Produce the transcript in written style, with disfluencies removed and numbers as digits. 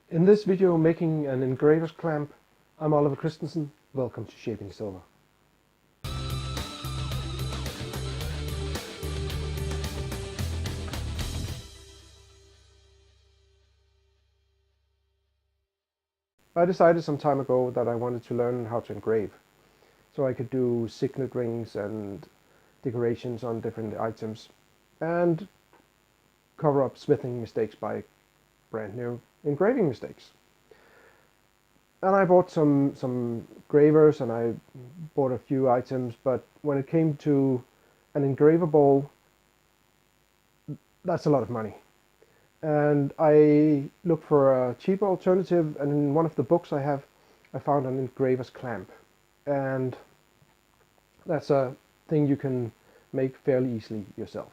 In this video making an engraver's clamp, I'm Oliver Christensen. Welcome to Shaping Silver. I decided some time ago that I wanted to learn how to engrave, so I could do signet rings and decorations on different items and cover up smithing mistakes by brand new engraving mistakes. And I bought some gravers and I bought a few items, but when it came to an engraver ball, that's a lot of money. And I looked for a cheaper alternative, and in one of the books I found an engraver's clamp. And that's a thing you can make fairly easily yourself.